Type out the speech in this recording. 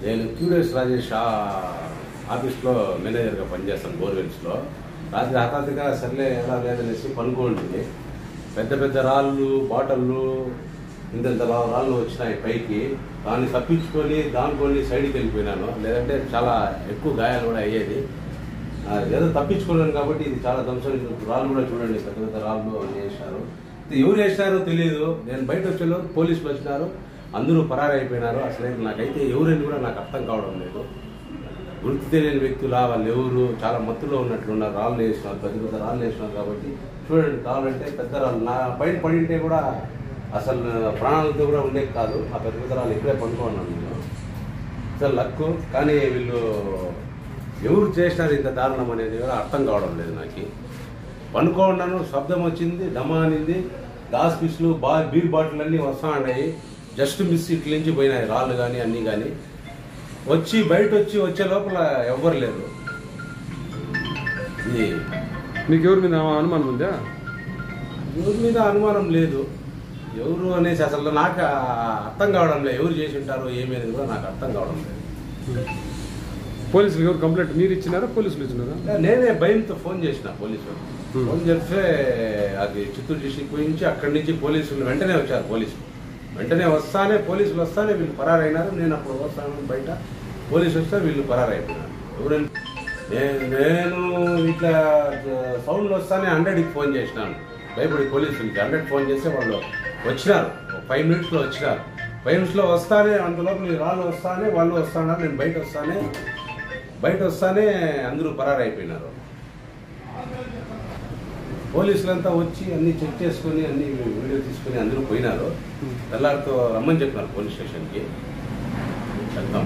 నేను క్యూరియస్ రాజేష్ ఆఫీస్లో మేనేజర్గా పనిచేస్తాను బోర్వెల్స్లో. రాత్రి హఠాత్తుగా సర్లే ఎలా లేదనేసి పనుకోండి. పెద్ద పెద్ద రాళ్ళు బాటళ్ళు ఇంత రాళ్ళు వచ్చినాయి పైకి. దాన్ని తప్పించుకొని దానికొని సైడ్కి వెళ్ళిపోయినాను, లేదంటే చాలా ఎక్కువ గాయాలు కూడా అయ్యేది. ఏదో తప్పించుకున్నాను కాబట్టి ఇది చాలా ధ్వంసం. రాళ్ళు కూడా చూడండి, పెద్ద పెద్ద రాళ్ళు వేసినారు. ఎవరు వేసినారో తెలియదు. నేను బయట వచ్చేలోపు పోలీసులు వచ్చినారు, అందరూ పరారైపోయినారు. అసలు నాకైతే ఎవరని కూడా నాకు అర్థం కావడం లేదు. గుర్తు తెలియని వ్యక్తులా వాళ్ళు ఎవరు, చాలా మత్తులో ఉన్నట్లున్నారు. రాళ్ళు వేసినారు, పెద్ద పెద్ద రాళ్ళు వేసినారు. కాబట్టి చూడండి, కావాలంటే పెద్ద రాళ్ళు నా బయట పడింటే కూడా అసలు ప్రాణాలతో కూడా ఉండేది కాదు. ఆ పెద్ద పెద్ద రాళ్ళు ఇక్కడే పనుకున్నాను నేను. అసలు లక్కు. కానీ వీళ్ళు ఎవరు చేసినారు ఇంత దారుణం అనేది కూడా అర్థం కావడం లేదు నాకు. పనుకోన్నాను, శబ్దం వచ్చింది, డమా అనింది. గ్లాస్ పీసులు బీర్ బాటిల్ అన్నీ వస్తా ఉన్నాయి. జస్ట్ మిస్ ఇట్ల నుంచి పోయినాయి రాళ్ళు కానీ అన్నీ కానీ. వచ్చి బయట వచ్చే లోపల ఎవ్వరు లేదు. ఇది మీకు ఎవరి మీద అనుమానం ఉందా? ఎవరి మీద అనుమానం లేదు. ఎవరు అనేసి అసలు నాకు అర్థం కావడం లేదు. ఎవరు చేసి ఉంటారో ఏమి అనేది కూడా నాకు అర్థం కావడం లేదు. పోలీసులు ఎవరు కంప్లైంట్ మీరు ఇచ్చినారా, పోలీసులు ఇచ్చినారా? నేనే భయంతో ఫోన్ చేసిన పోలీసులు. ఫోన్ చేస్తే అది చిత్తూరు డిస్ట్రిక్ట్ గురించి అక్కడి నుంచి పోలీసులు వెంటనే వచ్చారు. వెంటనే పోలీసులు వస్తానే వీళ్ళు పరారైనారు. నేను అప్పుడు వస్తాను బయట, పోలీసు వస్తే వీళ్ళు పరారైపోయినారు. ఎవరైనా నేను ఇట్లా సౌండ్లు వస్తానే 100కి ఫోన్ చేసినాను. భయపడి పోలీసులకి 100 ఫోన్ చేస్తే వాళ్ళు వచ్చినారు. 5 మినిట్స్లో వచ్చినారు. 5 మినిట్స్లో వస్తానే అంతలోపు మీరు రాళ్ళు వస్తానే వాళ్ళు వస్తున్నారు. నేను బయట వస్తానే అందరూ పరారైపోయినారు. పోలీసులంతా వచ్చి అన్ని చెక్ చేసుకుని అన్ని వీడియో తీసుకుని అందరూ పోయినారు. తెల్లారితో రమ్మని చెప్పినారు పోలీస్ స్టేషన్కి. వెళ్తాం.